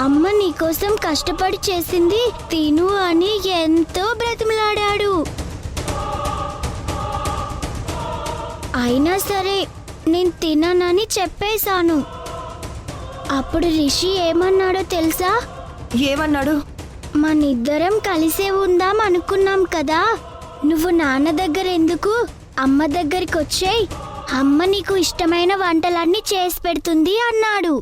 అమ్మ నీకోసం కష్టపడి చేసింది తిను అని ఎంతో బ్రతిమలాడాడు. అయినా సరే నేను తిననని చెప్పేశాను. అప్పుడు రిషి ఏమన్నాడో తెలుసా? ఏమన్నాడు? మనిద్దరం కలిసే ఉందాం అనుకున్నాం కదా, నువ్వు నాన్న దగ్గర ఎందుకు, అమ్మ దగ్గరికి వచ్చేయ్, అమ్మ నీకు ఇష్టమైన వంటలన్నీ చేసి పెడుతుంది అన్నాడు.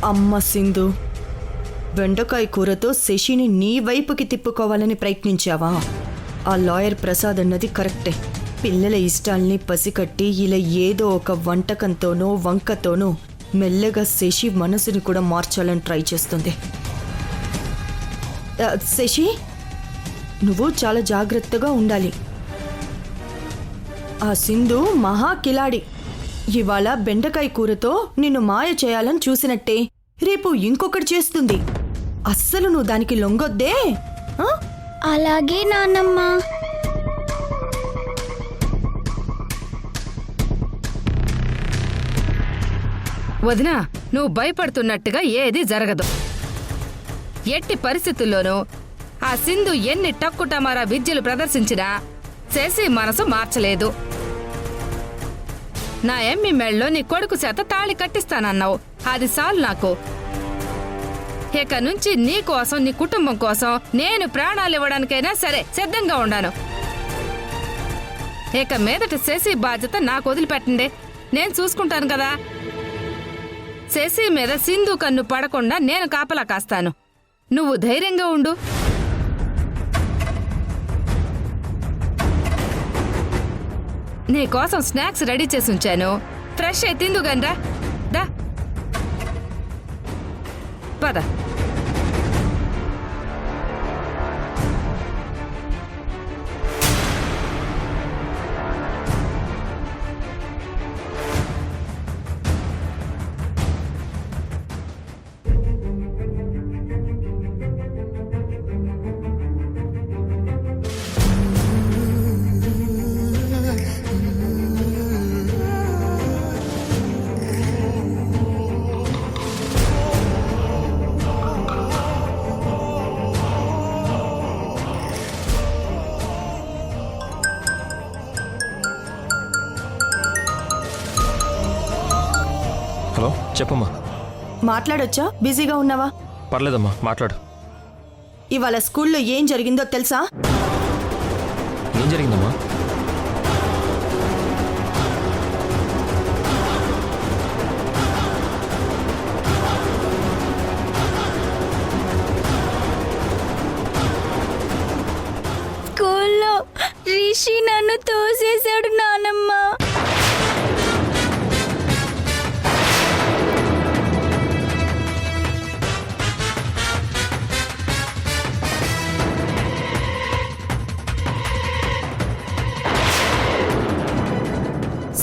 అమ్మ సింధు, బెండకాయ కూరతో శశిని నీ వైపుకి తిప్పుకోవాలని ప్రయత్నించావా? ఆ లాయర్ ప్రసాద్ అన్నది కరెక్టే. పిల్లల ఇష్టాల్ని పసికట్టి ఇలా ఏదో ఒక వంటకంతోనో వంకతోనో మెల్లగా శశి మనసుని కూడా మార్చాలని ట్రై చేస్తుంది. శశి, నువ్వు చాలా జాగ్రత్తగా ఉండాలి. ఆ సింధు మహా కిలాడి. ఇవాళ బెండకాయ కూరతో నిన్ను మాయ చేయాలని చూసినట్టే రేపు ఇంకొకటి చేస్తుంది. అస్సలు నువ్వు దానికి లొంగొద్దే. అలాగే నాన్నమ్మ. వదినా, నువ్వు భయపడుతున్నట్టుగా ఏది జరగదు. ఎట్టి పరిస్థితుల్లోనూ ఆ సింధు ఎన్ని టక్కుటమారా విద్యలు ప్రదర్శించినా శశి మనసు మార్చలేదు. నా ఎమ్మి మెళ్ళలో నీ కొడుకు చేత తాళి కట్టిస్తానన్నావు, అది చాలు నాకు. ఇక నుంచి నీ కోసం, నీ కుటుంబం కోసం నేను ప్రాణాలు ఇవ్వడానికైనా సరే సిద్ధంగా ఉండాను. ఇక మీదట శశి బాధ్యత నాకు వదిలిపెట్టండి, నేను చూసుకుంటాను కదా. శశి మీద సింధు కన్ను పడకుండా నేను కాపలా కాస్తాను. నువ్వు ధైర్యంగా ఉండు. నీకోసం స్నాక్స్ రెడీ చేసి ఉంచాను, ఫ్రెష్ అయి తిందుగానరా. దా పద. హలో, చెప్పమ్మా. మాట్లాడొచ్చా? బిజీగా ఉన్నావా? పర్లేదమ్మా, మాట్లాడు. ఇవాళ స్కూల్లో ఏం జరిగిందో తెలుసా? ఏం జరిగిందమ్మా? స్కూల్లో రిషి నన్ను తోసేశాడు నానమ్మ.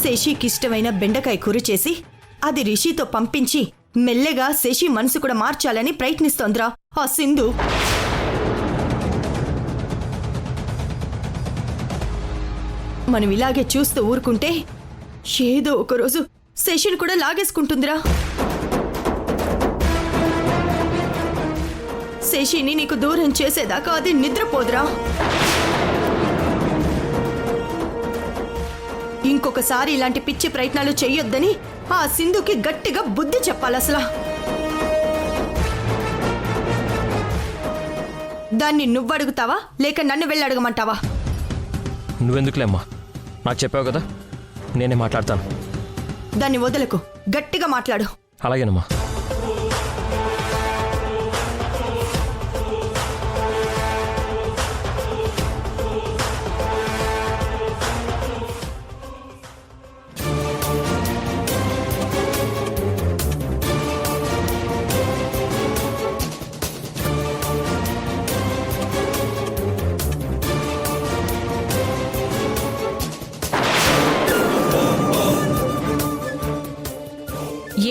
శశికి ఇష్టమైన బెండకాయ కూర చేసి అది రిషితో పంపించి మెల్లగా శశి మనసు కూడా మార్చాలని ప్రయత్నిస్తోందిరా ఆ సింధు. మనం ఇలాగే చూస్తూ ఊరుకుంటే ఏదో ఒకరోజు శశిని కూడా లాగేసుకుంటుందిరా. శశిని నీకు దూరం చేసేదాకా అది నిద్రపోదురా. ఇంకొకసారి ఇలాంటి పిచ్చి ప్రయత్నాలు చెయ్యొద్దని ఆ సింధుకి గట్టిగా బుద్ధి చెప్పాలి. అసలు దాన్ని నువ్వడుగుతావా లేక నన్ను వెళ్ళి అడగమంటావా? నువ్వెందుకులేమ్మా, నాకు చెప్పావు కదా, నేనే మాట్లాడతాను. దాన్ని వదలకు, గట్టిగా మాట్లాడు. అలాగేనమ్మా.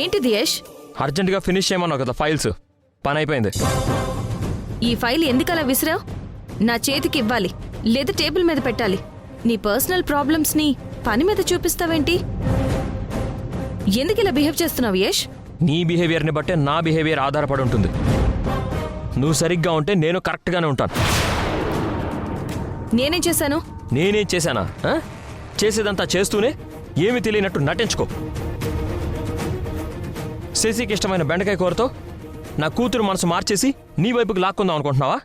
ఏంటిది యష్, అర్జెంటుగా ఫినిష్ చేయమన్నావు కదా ఫైల్స్. పని అయిపోయింది. ఈ ఫైల్ ఎందుకలా విసిరావు? నా చేతికి ఇవ్వాలి, లేదా టేబుల్ మీద పెట్టాలి. నీ పర్సనల్ ప్రాబ్లమ్స్ని పని మీద చూపిస్తావేంటి? ఎందుకు ఇలా బిహేవ్ చేస్తున్నావు యష్? నీ బిహేవియర్ని బట్టే నా బిహేవియర్ ఆధారపడి ఉంటుంది. నువ్వు సరిగ్గా ఉంటే నేను కరెక్ట్గానే ఉంటాను. నేనేం చేశాను? నేనేం చేశానా? చేసేదంతా చేస్తూనే ఏమీ తెలియనట్టు నటించుకో. శశికి ఇష్టమైన బెండకాయ కూరతో నా కూతురు మనసు మార్చేసి నీ వైపుకి లాక్కుందాం అనుకుంటున్నావా?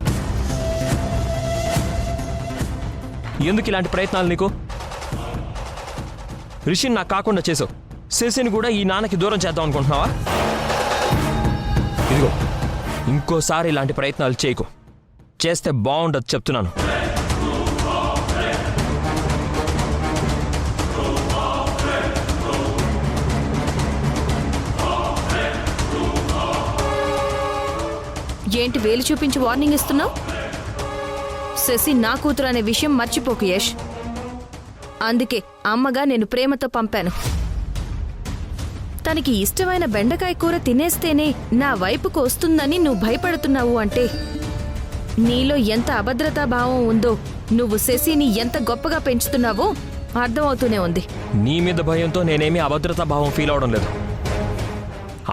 ఎందుకు ఇలాంటి ప్రయత్నాలు నీకు? రిషిని నాకు కాకుండా చేసావు. శశిని కూడా ఈ నాన్నకి దూరం చేద్దాం అనుకుంటున్నావా? ఇదిగో, ఇంకోసారి ఇలాంటి ప్రయత్నాలు చేయకు. చేస్తే బాగుండదు చెప్తున్నాను. ఏంటి వేలు చూపించి వార్నింగ్ ఇస్తున్నావు? శశి నా కూతురు అనే విషయం మర్చిపోకు యష్. అందుకే అమ్మగా నేను ప్రేమతో పంపాను. తనకి ఇష్టమైన బెండకాయ కూర తినేస్తేనే నా వైపుకు వస్తుందని నువ్వు భయపడుతున్నావు అంటే నీలో ఎంత అభద్రతా భావం ఉందో, నువ్వు శశిని ఎంత గొప్పగా పెంచుతున్నావో అర్థమవుతూనే ఉంది. నీ మీద భయంతో నేనేమీ అభద్రతా భావం ఫీల్ అవడం లేదు.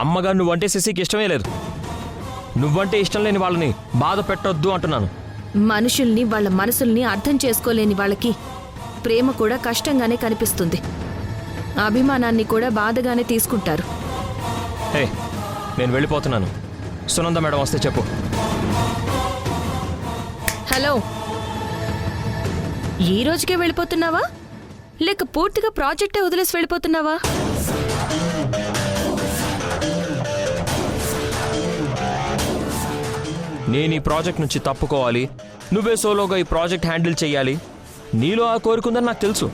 అమ్మగా నువ్వంటే శశికి ఇష్టమే లేదు. నువ్వంటే ఇష్టం లేని వాళ్ళని బాధ పెట్టొద్దు అంటున్నాను. మనుషుల్ని వాళ్ళ మనసుల్ని అర్థం చేసుకోలేని వాళ్ళకి ప్రేమ కూడా కష్టంగానే కనిపిస్తుంది. అభిమానాన్ని కూడా బాధగానే తీసుకుంటారు. హే, నేను వెళ్ళిపోతున్నాను. సునంద మేడం వస్తే చెప్పు. హలో, ఈ రోజుకే వెళ్ళిపోతున్నావా, లేక పూర్తిగా ప్రాజెక్టే వదిలేసి వెళ్ళిపోతున్నావా? నేను ఈ ప్రాజెక్ట్ నుంచి తప్పుకోవాలి, నువ్వే సోలోగా ఈ ప్రాజెక్ట్ హ్యాండిల్ చెయ్యాలి. నీలో ఆ కోరుకుందని నాకు తెలుసు.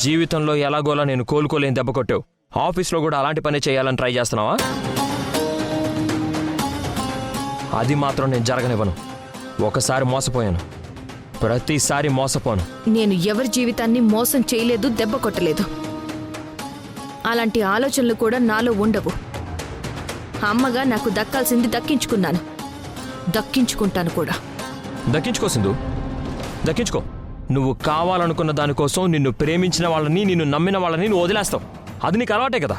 జీవితంలో ఎలాగోలా నేను కోలుకోలేని దెబ్బ కొట్టావు. ఆఫీస్లో కూడా అలాంటి పని చేయాలని ట్రై చేస్తున్నావా? అది మాత్రం నేను జరగనివ్వను. ఒకసారి మోసపోయాను, ప్రతిసారి మోసపోను. నేను ఎవరి జీవితాన్ని మోసం చేయలేదు, దెబ్బ కొట్టలేదు. అలాంటి ఆలోచనలు కూడా నాలో ఉండవు. అమ్మగా నాకు దక్కాల్సింది దక్కించుకున్నాను, దక్కించుకుంటాను కూడా. దక్కించుకో సింధు, దక్కించుకో. నువ్వు కావాలనుకున్న దానికోసం నిన్ను ప్రేమించిన వాళ్ళని, నిన్ను నమ్మిన వాళ్ళని నువ్వు వదిలేస్తావు. అది నీకు అలవాటే కదా.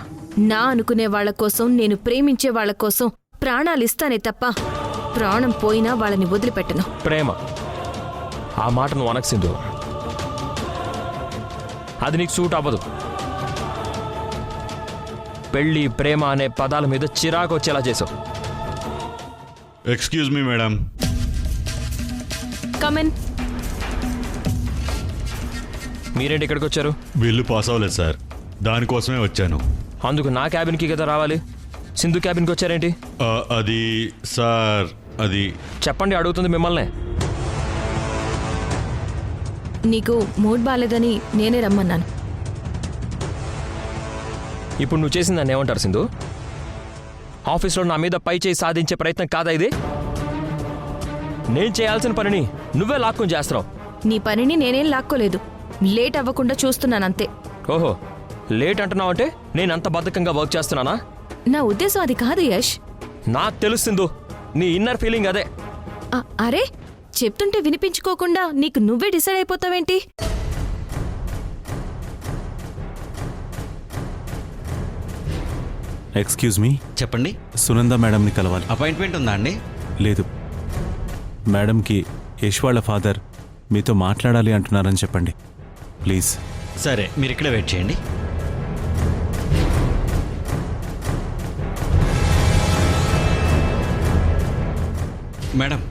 నా అనుకునే వాళ్ళ కోసం, నేను ప్రేమించే వాళ్ళ కోసం ప్రాణాలు ఇస్తానే తప్ప ప్రాణం పోయినా వాళ్ళని వదిలిపెట్టను. ప్రేమ, ఆ మాట నువ్వు అనకు సింధు. అది నీకు సూట్ అవ్వదు. పెళ్లి, ప్రేమ అనే పదాల మీద చిరాకు వచ్చేలా చేసావు. Excuse me madam. కమెన్. మీరేంటి ఇక్కడికి వచ్చారు? బిల్లు పాస్ అవ్వలేదు సార్, దానికోసమే వచ్చాను. అందుకు నా క్యాబిన్కి కదా రావాలి. సింధు క్యాబిన్కి వచ్చారేంటి? అది సార్, అది చెప్పండి, అడుగుతుంది మిమ్మల్నే. నీకు మూడ్ బాలేదని నేనే రమ్మన్నాను. ఇప్పుడు నువ్వు చేసింది నన్ను ఏమంటారు సింధు? ఆఫీస్లో నా మీద పై చేయి సాధించే ప్రయత్నం కాదా ఇది? నేను చేయాల్సిన పనిని నువ్వే లాక్కుని చేస్తున్నావు. నీ పనిని నేనేం లాక్కోలేదు, లేట్ అవ్వకుండా చూస్తున్నానంతే. ఓహో, లేట్ అంటున్నావు అంటే నేను అంత బద్ధకంగా వర్క్ చేస్తున్నానా? నా ఉద్దేశం అది కాదు యష్. నాకు తెలుసు సింధు, నీ ఇన్నర్ ఫీలింగ్ అదే. అరే, చెప్తుంటే వినిపించుకోకుండా నీకు నువ్వే డిసైడ్ అయిపోతావేంటి? Excuse me. చెప్పండి. సునంద మేడంని కలవాలి. అపాయింట్మెంట్ ఉందా అండి? లేదు, మేడంకి యష్ వాళ్ళ ఫాదర్ మీతో మాట్లాడాలి అంటున్నారని చెప్పండి ప్లీజ్. సరే, మీరు ఇక్కడే వెయిట్ చేయండి. మేడం,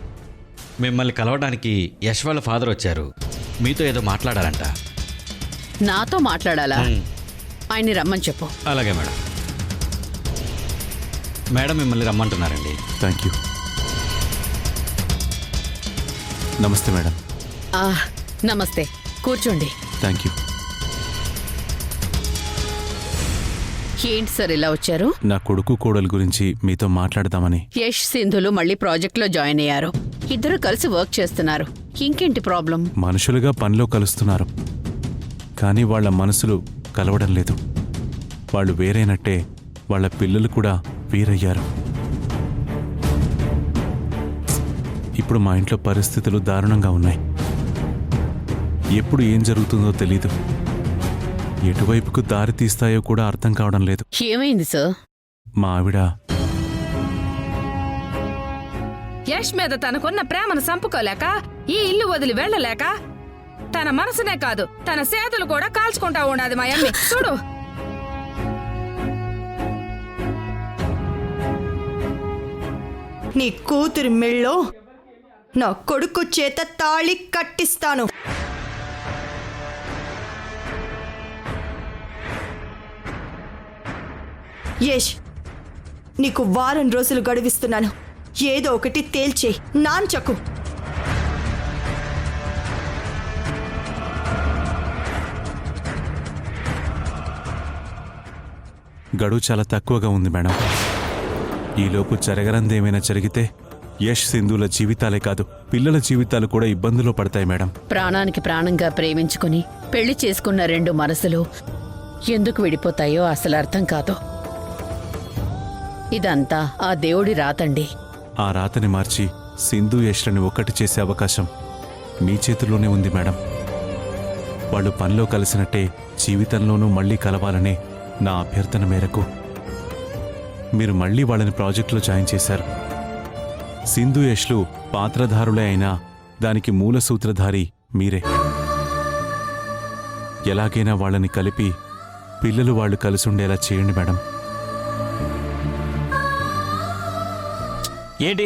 మిమ్మల్ని కలవడానికి యష్ వాళ్ళ ఫాదర్ వచ్చారు. మీతో ఏదో మాట్లాడాలంట. నాతో మాట్లాడాలా? ఆయన్ని రమ్మని చెప్పు. అలాగే మేడం. మేడం మిమ్మల్ని రమ్మంటున్నారండి. Thank you. నమస్తే మేడం. నమస్తే, కూర్చోండి. Thank you. ఏంటి సార్ ఇలా వచ్చారు? నా కొడుకు కోడలు గురించి మీతో మాట్లాడదామని. యష్, సింధులు మళ్ళీ ప్రాజెక్ట్లో జాయిన్ అయ్యారు. ఇద్దరు కలిసి వర్క్ చేస్తున్నారు. ఇంకేంటి ప్రాబ్లం? మనుషులుగా పనిలో కలుస్తున్నారు, కానీ వాళ్ళ మనసులు కలవడం లేదు. వాళ్ళు వేరేనట్టే వాళ్ళ పిల్లలు కూడా వీరయ్యారు. ఇప్పుడు మా ఇంట్లో పరిస్థితులు దారుణంగా ఉన్నాయి. ఎప్పుడు ఏం జరుగుతుందో తెలీదు. ఎటువైపుకు దారి తీస్తాయో కూడా అర్థం కావడం లేదు. ఏమైంది సార్? మా ఆవిడ యష్ మీద తనకున్న ప్రేమను చంపుకోలేక, ఈ ఇల్లు వదిలి వెళ్ళలేక, తన మనసునే కాదు తన చేతులు కూడా కాల్చుకుంటా ఉండాది మా అమ్మి. చూడు, నీ కూతురి మెళ్ళో నా కొడుకు చేత తాళి కట్టిస్తాను. యష్, నీకు వారం రోజులు గడువిస్తున్నాను. ఏదో ఒకటి తేల్చేయి. నాంచకు. గడువు చాలా తక్కువగా ఉంది మేడం. ఈలోపు జరగనందేమైనా జరిగితే యష్ సింధుల జీవితాలే కాదు, పిల్లల జీవితాలు కూడా ఇబ్బందులో పడతాయి మేడం. ప్రాణానికి ప్రాణంగా ప్రేమించుకుని పెళ్లి చేసుకున్న రెండు మనసులు ఎందుకు విడిపోతాయో అసలు అర్థం కాదు. ఇదంతా ఆ దేవుడి రాతండి. ఆ రాతని మార్చి సింధు యష్లని ఒక్కటి చేసే అవకాశం మీ చేతుల్లోనే ఉంది మేడం. వాళ్ళు పనిలో కలిసినట్టే జీవితంలోనూ మళ్ళీ కలవాలనే నా అభ్యర్థన మేరకు మీరు మళ్ళీ వాళ్ళని ప్రాజెక్టులో జాయిన్ చేశారు. సింధు యష్లు పాత్రధారులే అయినా దానికి మూల సూత్రధారి మీరే. ఎలాగైనా వాళ్ళని కలిపి పిల్లలు వాళ్ళు కలిసుండేలా చేయండి మేడం. ఏంటి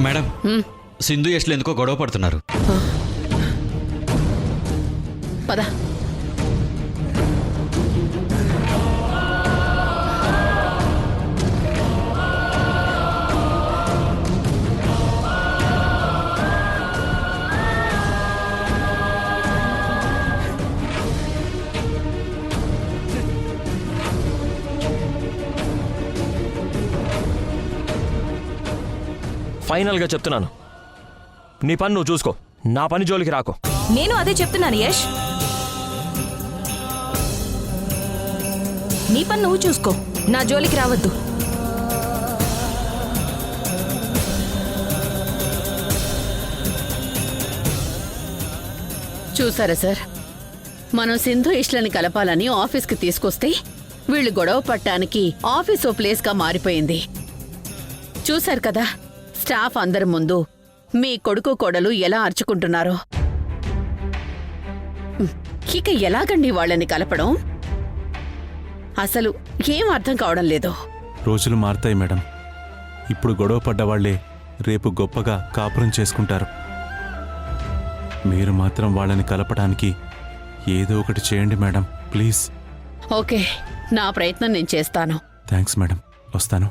మేడం, సింధు యష్లు ఎందుకో గొడవ పడుతున్నారు. పద. ఫైనల్గా చెప్తున్నాను, నీ పని నువ్వు చూసుకో, నా పని జోలికి రాకో. నేను అదే చెప్తున్నాను యష్. నీ పని నువ్వు చూసుకో, నా జోలికి రావద్దు. చూసారా సార్, మనం సింధు ఇష్లని కలపాలని ఆఫీస్కి తీసుకొస్తే వీళ్ళు గొడవ పట్టానికి ఆఫీస్ ఓ ప్లేస్గా మారిపోయింది. చూశారు కదా స్టాఫ్ అందరి ముందు మీ కొడుకు కోడలు ఎలా అరుచుకుంటున్నారో. ఇక ఎలాగండి వాళ్ళని కలపడం? అసలు ఏం అర్థం కావడం లేదు. రోజులు మారుతాయి మేడం. ఇప్పుడు గొడవ పడ్డవాళ్లే రేపు గొప్పగా కాపురం చేసుకుంటారు. మీరు మాత్రం వాళ్ళని కలపడానికి ఏదో ఒకటి చేయండి మేడం, ప్లీజ్. ఓకే, నా ప్రయత్నం నేను చేస్తాను. థ్యాంక్స్ మేడం, వస్తాను.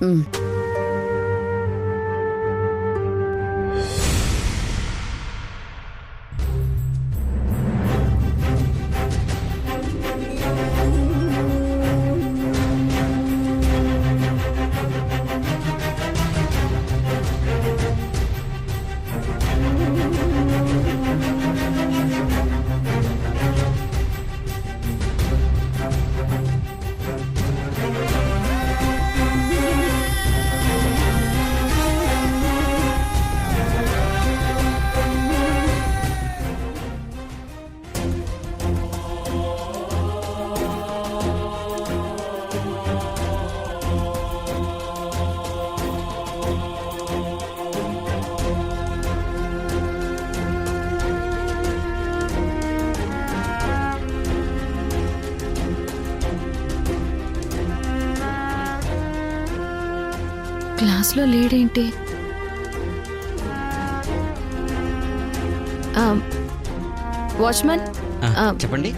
క్లాస్లో లేడేంటి? వాచ్మెన్, చెప్పండి.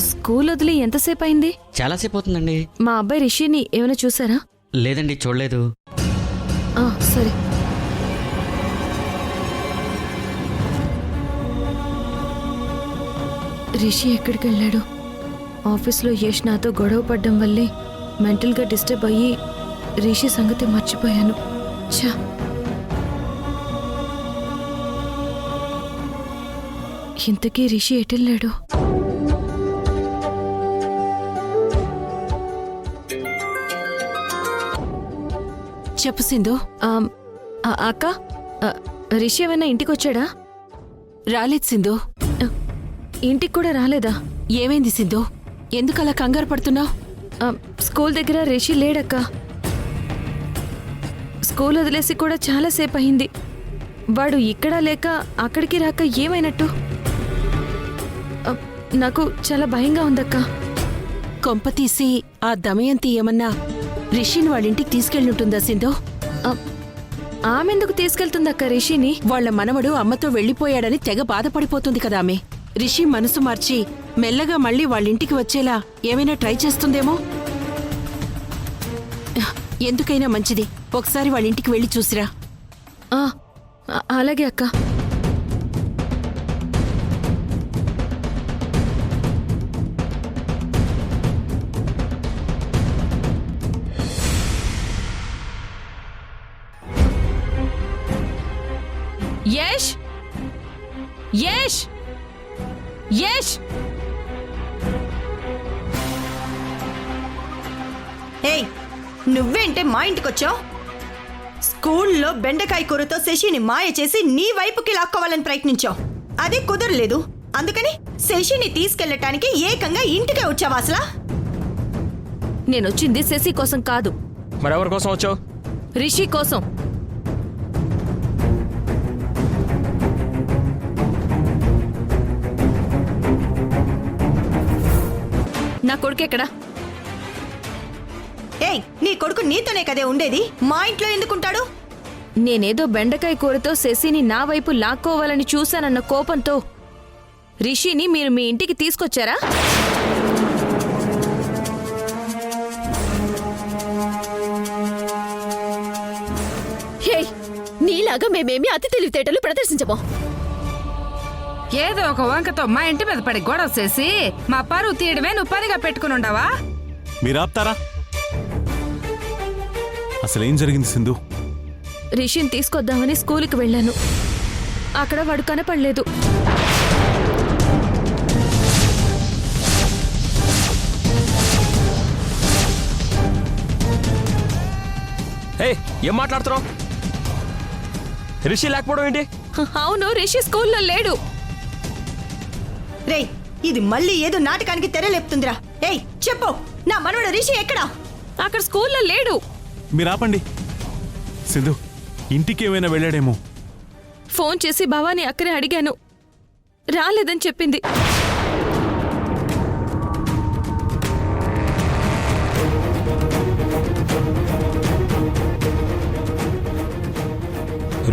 స్కూల్ వదిలి ఎంతసేపు అయింది? చాలాసేపు అవుతుందండి. మా అబ్బాయి రిషిని ఏమైనా చూసారా? లేదండి, చూడలేదు. సరే. రిషి ఎక్కడికి వెళ్ళాడు? ఆఫీస్లో యష్ నాతో గొడవ పడ్డం వల్లే మెంటల్గా డిస్టర్బ్ అయ్యి రిషి సంగతి మర్చిపోయాను. ఛా. ఇంతకీ రిషి ఎటెళ్ళాడు? చెప్పు సింధు. అక్క, రిషి ఏమైనా ఇంటికి వచ్చాడా? రాలేదు సింధు. ఇంటికి కూడా రాలేదా? ఏమైంది సింధు? ఎందుకలా కంగారు పడుతున్నావు? స్కూల్ దగ్గర రిషి లేడక్క. స్కూల్ వదిలేసి కూడా చాలాసేపు అయింది. వాడు ఇక్కడ లేక అక్కడికి రాక ఏమైనట్టు? నాకు చాలా భయంగా ఉందక్క. కొంప తీసి ఆ దమయంతి ఏమన్నా రిషిని వాళ్ళింటికి తీసుకెళ్ళుంటుందా సింధు? ఆమెందుకు తీసుకెళ్తుందక్క రిషిని? వాళ్ళ మనవడు అమ్మతో వెళ్లిపోయాడని తెగ బాధపడిపోతుంది కదా ఆమె. రిషి మనసు మార్చి మెల్లగా మళ్ళీ వాళ్ళింటికి వచ్చేలా ఏమైనా ట్రై చేస్తుందేమో. ఎందుకైనా మంచిది, ఒకసారి వాళ్ళింటికి వెళ్ళి చూసిరా. అలాగే అక్క. యష్, యష్, యష్. ఏయ్, నువ్వేంటే మా ఇంటికొచ్చావు? స్కూల్లో బెండకాయ కూరతో శశిని మాయ చేసి నీ వైపుకి లాక్కోవాలని ప్రయత్నించావు. అది కుదరలేదు. అందుకని శశిని తీసుకెళ్లటానికి ఏకంగా ఇంటికే వచ్చావా అసలా? నేనొచ్చింది శశి కోసం కాదు, మరెవరి కోసం వచ్చావు? రిషి కోసం. నా కొడుకు ఎక్కడా? ఏయ్, నీ కొడుకు నీతోనే కదే ఉండేది, మా ఇంట్లో ఎందుకుంటాడు? నేనేదో బెండకాయ కూరతో శశిని నా వైపు లాక్కోవాలని చూశానన్న కోపంతో రిషిని మీరు మీ ఇంటికి తీసుకొచ్చారా? హే, నీలాగా మేమేమి అతి తెలివితేటలు ప్రదర్శించబో. ఏదో ఒక వంకతో మా ఇంటి మీద పడి గొడవ చేసి మా పరువు తీయడమే నువ్వు పనిగా పెట్టుకుని ఉండవా? మీరు ఆపుతారా? అసలేం జరిగింది సింధు? రిషిని తీసుకొద్దామని స్కూల్కి వెళ్ళాను. అక్కడ వాడు కనపడలేదు. ఏం మాట్లాడుతున్నావు? రిషి లేకపోవడం ఏంటి? అవును, రిషి స్కూల్లో లేడు. రేయ్, ఇది మళ్ళీ ఏదో నాటకానికి తెరలేపుతుందిరా. ఏయ్, చెప్పు, నా మనవడు రిషి ఎక్కడా? అక్కడ స్కూల్లో లేడు. మీరు ఆపండి. సింధు, ఇంటికి ఏమైనా వెళ్ళాడేమో. ఫోన్ చేసి భవానీ అక్కడే అడిగాను, రాలేదని చెప్పింది.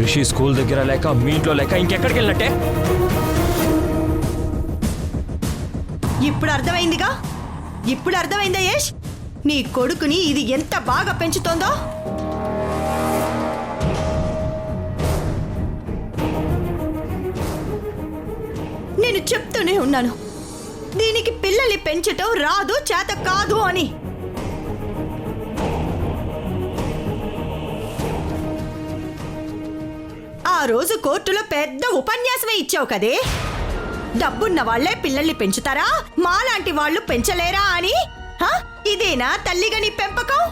రిషి స్కూల్ దగ్గర లేక మీ ఇంట్లో లేక ఇంకెక్కడికి వెళ్ళినట్టే? ఇప్పుడు అర్థమైందిగా? ఇప్పుడు అర్థమైందా యష్? నీ కొడుకుని ఇది ఎంత బాగా పెంచుతోందో. నేను చెప్తూనే ఉన్నాను, దీనికి పిల్లల్ని పెంచటం రాదు, చేత కాదు అని. ఆ రోజు కోర్టులో పెద్ద ఉపన్యాసమే ఇచ్చావు కదే. డబ్బున్న వాళ్లే పిల్లల్ని పెంచుతారా, మాలాంటి వాళ్ళు పెంచలేరా అని. ఇదేనా తల్లిగని పెంపకం?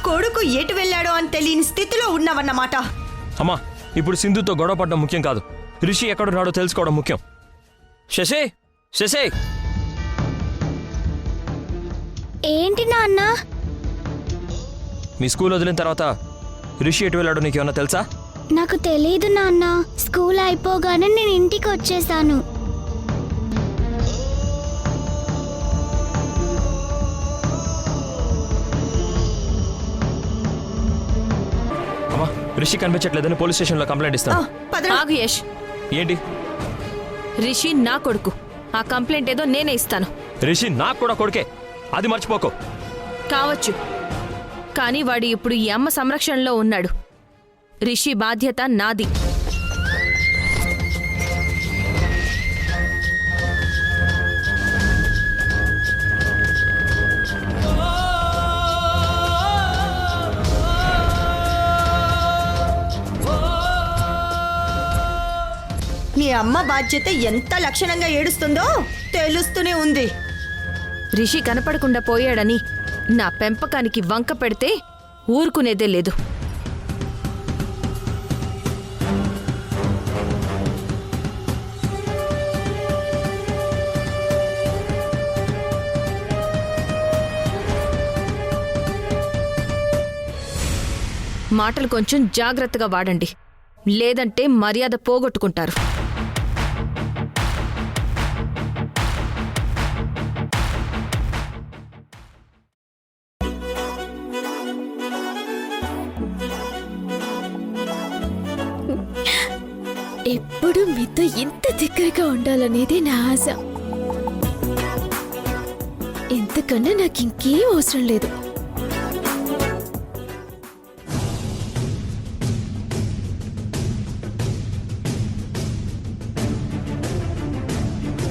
కొడుకు ఎటు వెళ్ళాడో అని తెలియని స్థితిలో ఉన్నావన్నమాట. అమ్మా, ఇప్పుడు సింధుతో గొడవ పడడం ముఖ్యం కాదు, రిషి ఎక్కడున్నాడో తెలుసుకోవడం ముఖ్యం. శశి, శశి. ఏంటి నాన్న? మీ స్కూల్ వదిలిన తర్వాత రిషి ఎటు వెళ్ళాడో నీకేమన్నా తెలుసా? నాకు తెలీదు నాన్న. స్కూల్ అయిపోగానే నేను ఇంటికి వచ్చేసాను. అమ్మా, రిషి కనిపించట్లేదని పోలీస్ స్టేషన్లో కంప్లైంట్ ఇస్తాను. ఆగు యష్. ఏంటి? రిషి నా కొడుకు. ఆ కంప్లైంట్ ఏదో నేనే ఇస్తాను. రిషి నాకు కూడా కొడుకే, అది మర్చిపోకు. కావచ్చు, కానీ వాడు ఇప్పుడు ఈ అమ్మ సంరక్షణలో ఉన్నాడు. రిషి బాధ్యత నాది. నీ అమ్మ బాధ్యత ఎంత లక్షణంగా ఏడుస్తుందో తెలుస్తూనే ఉంది. రిషి కనపడకుండా పోయాడని నా పెంపకానికి వంక పెడితే ఊరుకునేదే లేదు. మాటలు కొంచెం జాగ్రత్తగా వాడండి, లేదంటే మర్యాద పోగొట్టుకుంటారు. ఎప్పుడు మీతో ఇంత దగ్గరగా ఉండాలనేది నా ఆశ. ఇంతకన్నా నాకు ఇంకేం అవసరం లేదు.